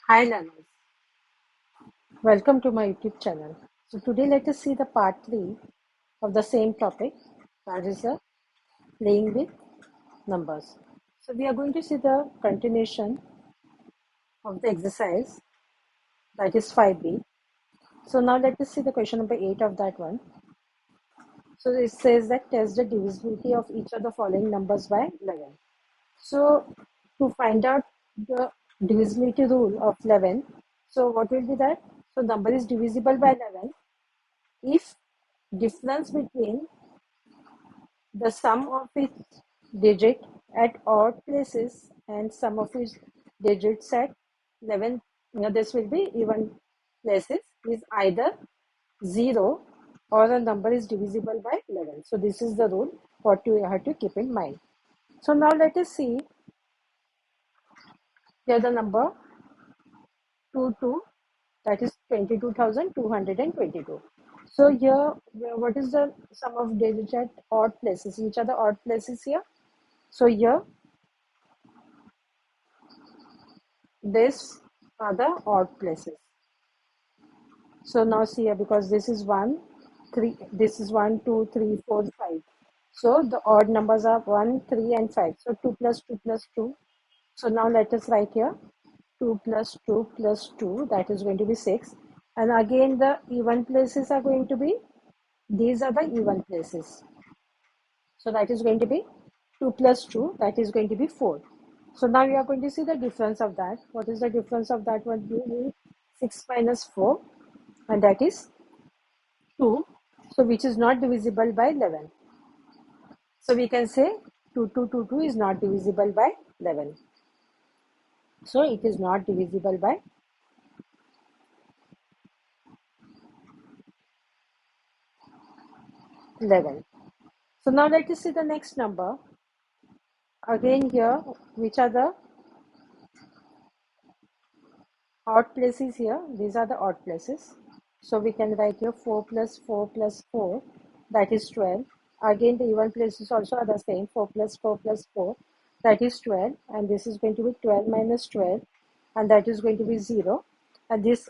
Hi learners, welcome to my YouTube channel. So today let us see the part 3 of the same topic, that is playing with numbers. So we are going to see the continuation of the exercise, that is 5b. So now let us see the question number 8 of that one. So it says that test the divisibility of each of the following numbers by 11. So to find out the divisibility rule of 11, so what will be that? So number is divisible by 11 if difference between the sum of its digit at odd places and sum of its digits at 11, this will be even places, is either 0 or a number is divisible by 11. So this is the rule what you have to keep in mind. So now let us see here the number 22, that is 22,222. So here, what is the sum of digits at odd places? Which are the odd places here? So here, this are the odd places. So now see here, because this is 1, 3, this is 1, 2, 3, 4, 5. So the odd numbers are 1, 3, and 5. So 2 plus 2 plus 2. So now let us write here 2 plus 2 plus 2, that is going to be 6. And again, the even places are going to be, these are the even places. So that is going to be 2 plus 2, that is going to be 4. So now we are going to see the difference of that. What is the difference of that one? You need 6 minus 4, and that is 2. So which is not divisible by 11. So we can say 2222 is not divisible by 11. So it is not divisible by 11. So now let us see the next number. Again here, which are the odd places here? These are the odd places. So we can write here 4 plus 4 plus 4, that is 12. Again, the even places also are the same, 4 plus 4 plus 4, that is 12. And this is going to be 12 minus 12, and that is going to be 0. And this,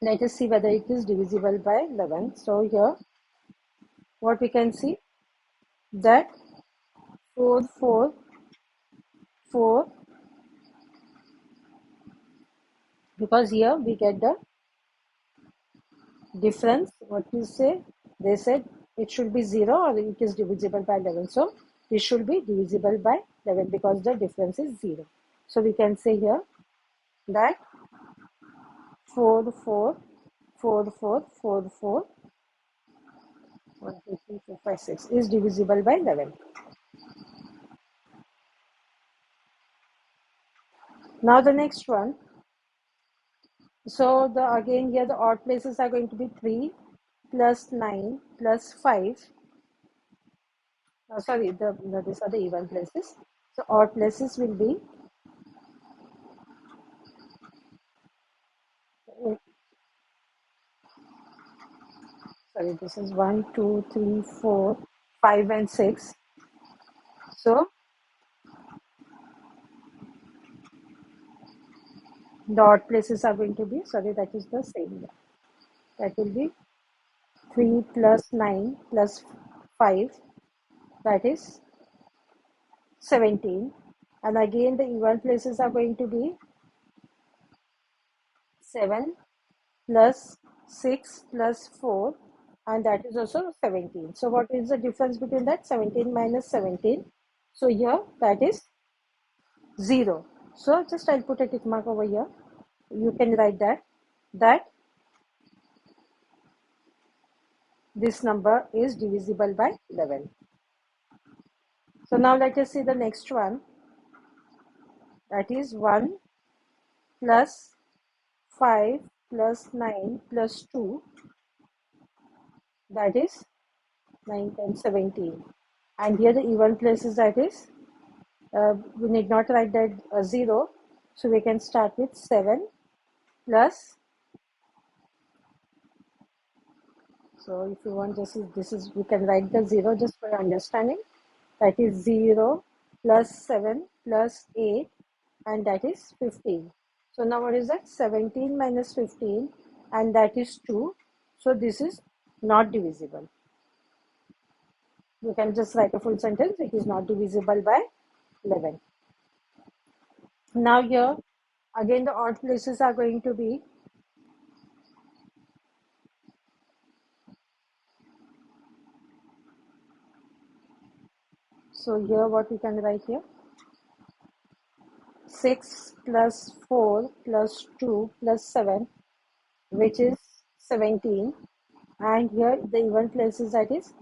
let us see whether it is divisible by 11. So here, what we can see, that 4, 4, 4, because here we get the difference. What you say, they said it should be 0 or it is divisible by 11. So it should be divisible by 11 because the difference is 0. So we can say here that 4 4 4 4 4 4 1 2 3 4 5 6 is divisible by 11. Now the next one. So the again here the odd places are going to be 3 plus 9 plus 5. Sorry, these are the even places. So odd places will be, sorry, this is 1 2 3 4 5 and 6. So the odd places are going to be, sorry, that is the same. That will be 3 plus 9 plus 5, that is 17. And again the even places are going to be 7 plus 6 plus 4, and that is also 17. So what is the difference between that? 17 minus 17. So here that is 0. So just I'll put a tick mark over here. You can write that this number is divisible by 11. So now let us see the next one. That is 1 plus 5 plus 9 plus 2, that is 9, 10, 17. And here the even places, that is, we need not write that 0. So we can start with 7 plus, so if you want, this is we can write the 0 just for understanding. That is 0 plus 7 plus 8 and that is 15. So now what is that? 17 minus 15 and that is 2. So this is not divisible. You can just write a full sentence. It is not divisible by 11. Now here again the odd places are going to be, so here what we can write here, 6 plus 4 plus 2 plus 7, which is 17, and here the even places, that is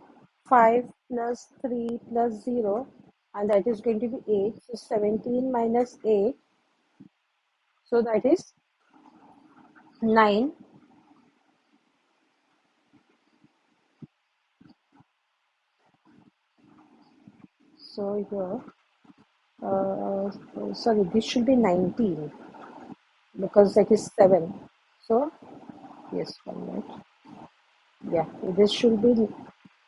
5 plus 3 plus 0, and that is going to be 8. So 17 minus 8, so that is 9. So here sorry, this should be 19 because that is 7. So yes, 1 minute. Yeah, this should be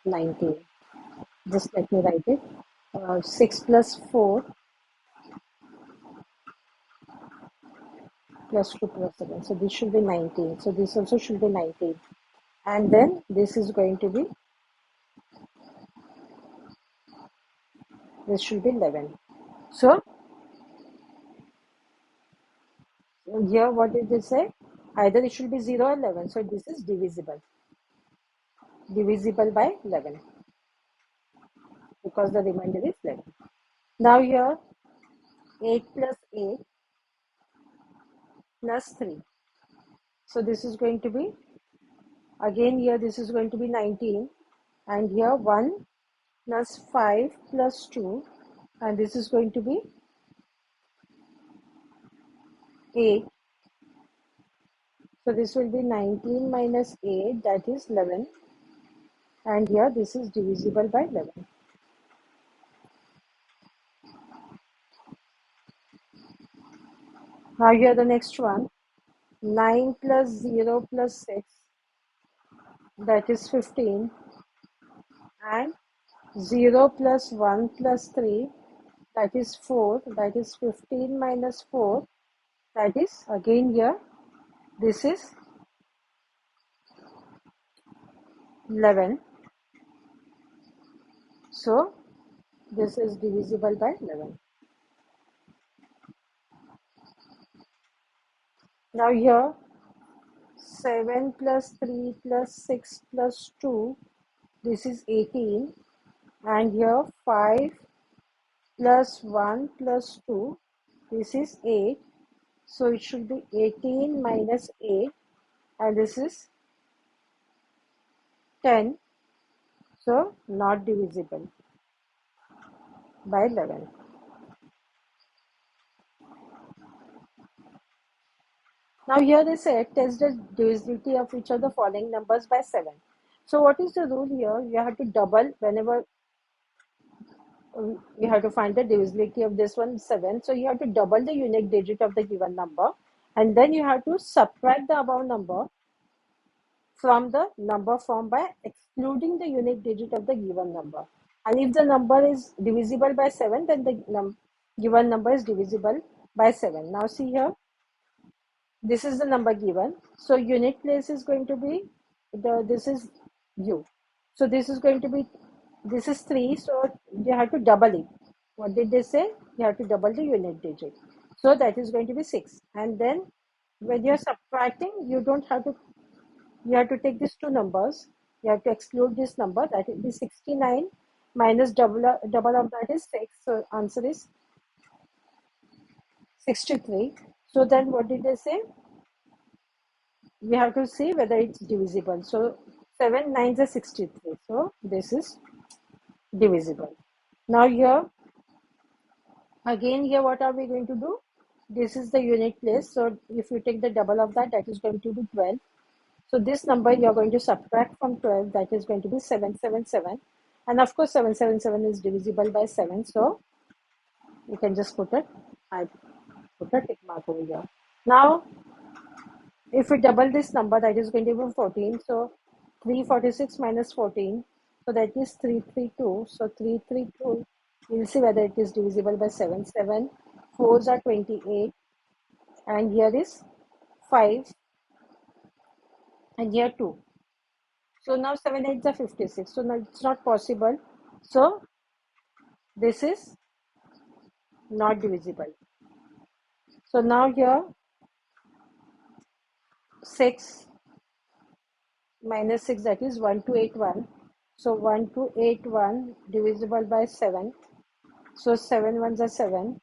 19. Just let me write it. 6 plus 4 plus 2 plus 7. So this should be 19. So this also should be 19. And then this is going to be, this should be 11. So here what did it say? Either it should be 0 or 11. So this is divisible. Divisible by 11 because the remainder is 11. Now here 8 plus 8 plus 3. So this is going to be, again here this is going to be 19, and here 1 plus 5 plus 2, and this is going to be 8. So this will be 19 minus 8, that is 11, and here this is divisible by 11. Now here the next one, 9 plus 0 plus 6, that is 15, and 0 plus 1 plus 3, that is 4, that is 15 minus 4, that is again here, this is 11. So this is divisible by 11. Now here 7 plus 3 plus 6 plus 2, this is 18, and here 5 plus 1 plus 2, this is 8. So it should be 18 minus 8, and this is 10. So not divisible by 11. Now here they said test the divisibility of each of the following numbers by 7. So what is the rule here? You have to double whenever you have to find the divisibility of this one, 7. So you have to double the unique digit of the given number, and then you have to subtract the above number from the number formed by excluding the unique digit of the given number. And if the number is divisible by 7, then the given number is divisible by 7. Now see here, this is the number given. So unit place is going to be, this is u. So this is going to be, this is 3. So you have to double it. What did they say? You have to double the unit digit. So that is going to be 6. And then when you are subtracting, you have to take these two numbers. You have to exclude this number. That will be 69 minus double of that is 6. So answer is 63. So then what did they say? We have to see whether it's divisible. So 7 9s are 63. So this is divisible. Now here, again here what are we going to do? This is the unit place. So if you take the double of that, that is going to be 12. So this number you're going to subtract from 12, that is going to be 777. And of course 777 is divisible by 7. So you can just put it, I put a tick mark over here. Now if we double this number, that is going to be 14. So 346 minus 14. So that is 332. So 332, we'll see whether it is divisible by 7. 7, 4s are 28, and here is 5, and here 2. So now 7 8s are 56. So now it's not possible. So this is not divisible. So now here 6 minus 6, that is 1281. So 1281 divisible by 7. So 7 ones are 7.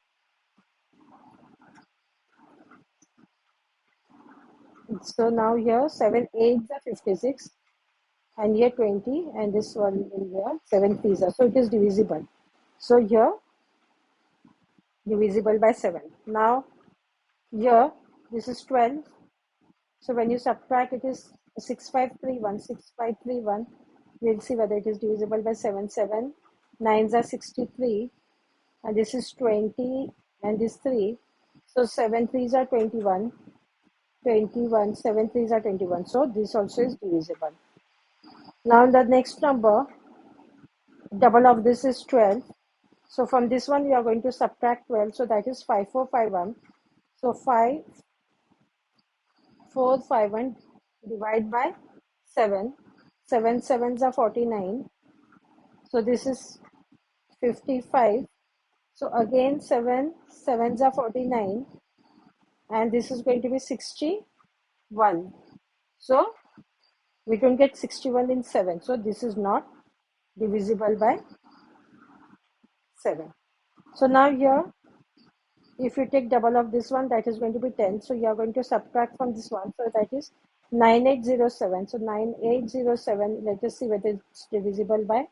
So now here 7 8s are 56, and here 20, and this one in here 7 3s are. So it is divisible. So here divisible by 7. Now here this is 12. So when you subtract, it is 6531, 6531. We'll see whether it is divisible by 7. 7 9s are 63, and this is 20, and this 3. So 7 3s are 21, 21, 7 3s are 21. So this also is divisible. Now the next number, double of this is 12. So from this one, we are going to subtract 12. So that is 5451. So 5451 divide by 7. 7 sevens are 49. So this is 55. So again 7 sevens are 49. And this is going to be 61. So we don't get 61 in 7. So this is not divisible by 7. So now here, if you take double of this one, that is going to be 10. So you are going to subtract from this one. So that is 9807. So 9807, let us see whether it's divisible by.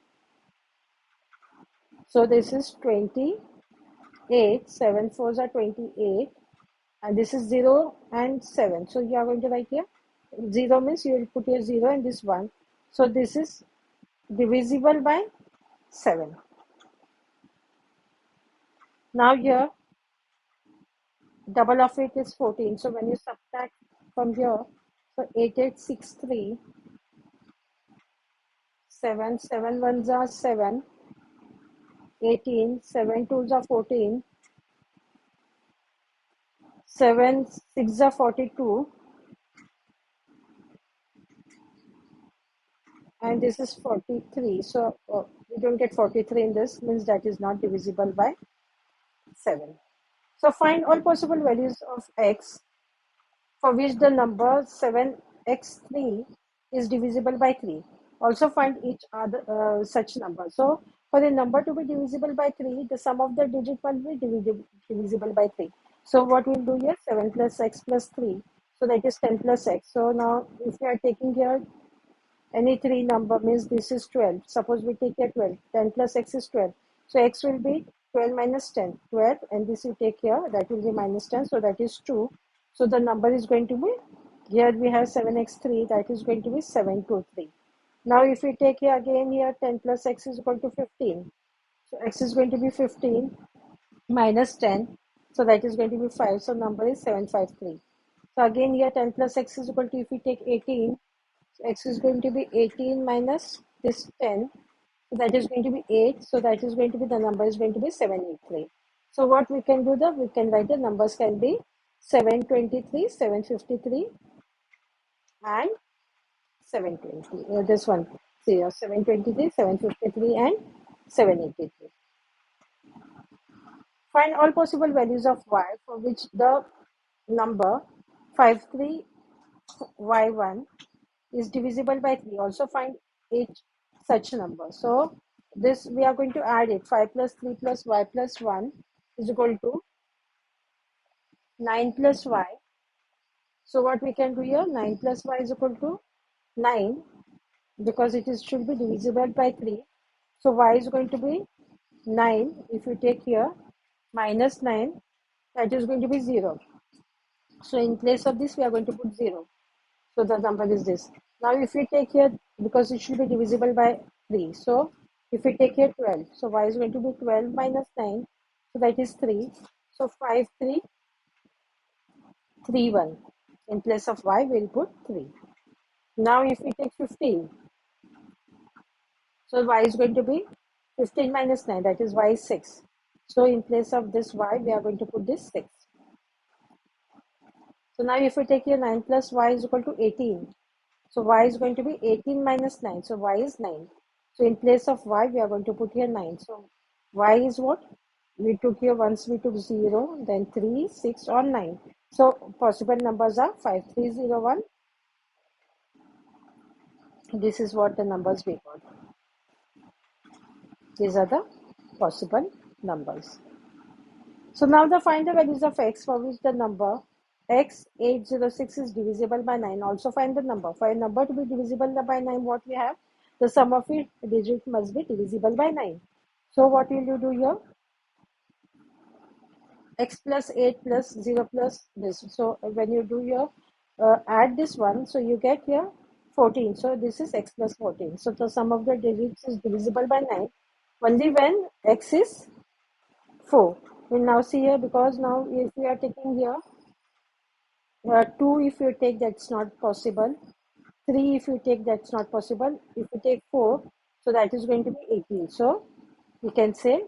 So this is 28. 7 4s are 28. And this is 0 and 7. So you are going to write here 0 means you will put here 0 and this 1. So this is divisible by 7. Now here double of it is 14. So when you subtract from here, so 8863, 7 7 ones are 7, 18, 7 twos are 14, 7 6 are 42, and this is 43. So we don't get 43 in this, means that is not divisible by 7. So find all possible values of x for which the number 7x3 is divisible by 3. Also find each other such number. So for the number to be divisible by 3, the sum of the digit must be divisible by 3. So what we'll do here, 7 plus x plus 3. So that is 10 plus x. So now if we are taking here any 3 number, means this is 12. Suppose we take here 12. 10 plus x is 12. So x will be 12 minus 10. 12, and this you take here, that will be minus 10. So that is 2. So the number is going to be, here we have 7x3, that is going to be 723. Now if we take here again here 10 plus x is equal to 15. So x is going to be 15 minus 10. So that is going to be 5. So number is 753. So again here 10 plus x is equal to, if we take 18, so x is going to be 18 minus this 10. So that is going to be 8. So that is going to be, the number is going to be 783. So what we can do, we can write the numbers can be 723, 753, and 720. This one, see, 723, 753, and 783. Find all possible values of y for which the number 53y1 is divisible by 3. Also find each such number. So this we are going to add it. 5 plus 3 plus y plus 1 is equal to 9 plus y. So what we can do here, 9 plus y is equal to 9, because it is should be divisible by 3. So y is going to be 9. If you take here minus 9, that is going to be 0. So in place of this, we are going to put 0. So the number is this. Now if we take here, because it should be divisible by 3. So if we take here 12, so y is going to be 12 minus 9. So that is 3. So 5 3 3 1. In place of y, we'll put 3. Now if we take 15, so y is going to be 15 minus 9, that is y is 6. So in place of this y, we are going to put this 6. So now if we take here 9 plus y is equal to 18. So y is going to be 18 minus 9. So y is 9. So in place of y, we are going to put here 9. So y is what? We took here, once we took 0, then 3, 6 or 9. So possible numbers are 5, 3, 0, 1. This is what the numbers we got. These are the possible numbers. So now find the values of x for which the number x806 is divisible by 9. Also find the number. For a number to be divisible by 9, what we have? The sum of its digits must be divisible by 9. So what will you do here? X plus 8 plus 0 plus this. So when you do your add this one, so you get here 14. So this is x plus 14. So the sum of the digits is divisible by 9 only when x is 4. We'll now see here, because now if we are taking here 2, if you take, that's not possible. 3, if you take, that's not possible. If you take 4, so that is going to be 18. So we can say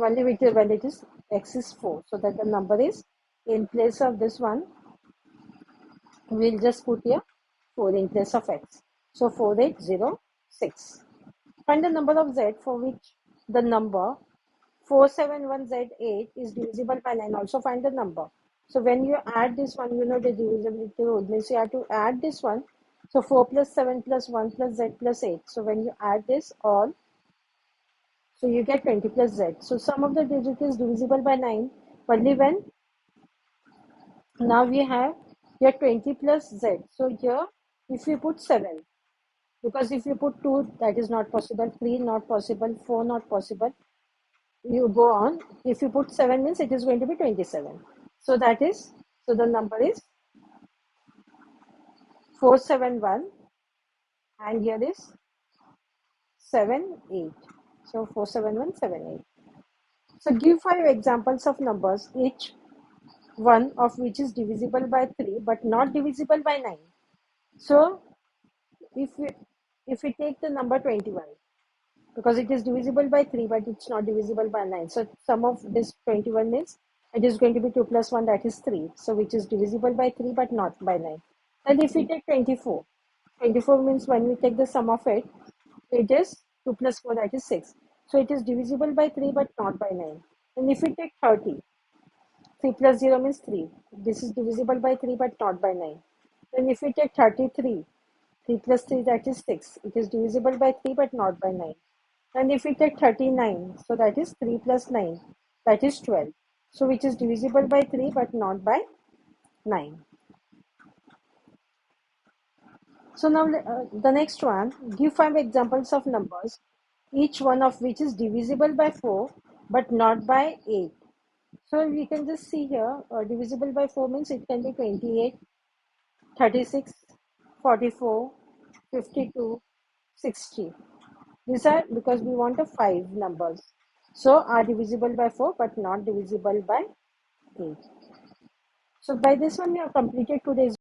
only when it is x is 4. So that the number is, in place of this one, we'll just put here 4 in place of x. So 4806. Find the number of z for which the number 471z8 is divisible by 9. Also find the number. So when you add this one, you know the divisibility rule means you have to add this one. So 4 plus 7 plus 1 plus z plus 8. So when you add this all, so you get 20 plus z. So sum of the digit is divisible by 9 only when, now we have here 20 plus z. So here if you put 7, because if you put 2, that is not possible, 3 not possible, 4 not possible, you go on. If you put 7 means it is going to be 27. So that is, so the number is 471 and here is 78. So 47178. So give 5 examples of numbers, each one of which is divisible by 3 but not divisible by 9. So if we take the number 21, because it is divisible by 3 but it's not divisible by 9. So sum of this 21 means it is going to be 2 plus 1, that is 3. So which is divisible by 3 but not by 9. And if we take 24, 24 means when we take the sum of it, it is 2 plus 4, that is 6. So it is divisible by 3 but not by 9. And if we take 30, 3 plus 0 means 3. This is divisible by 3 but not by 9. Then if we take 33, 3 plus 3, that is 6. It is divisible by 3 but not by 9. And if we take 39, so that is 3 plus 9, that is 12. So which is divisible by 3 but not by 9. So now the next one, give 5 examples of numbers, each one of which is divisible by 4 but not by 8. So we can just see here, divisible by 4 means it can be 28, 36, 44, 52, 60. These are because we want a 5 numbers. So are divisible by 4 but not divisible by 8. So by this one we have completed today's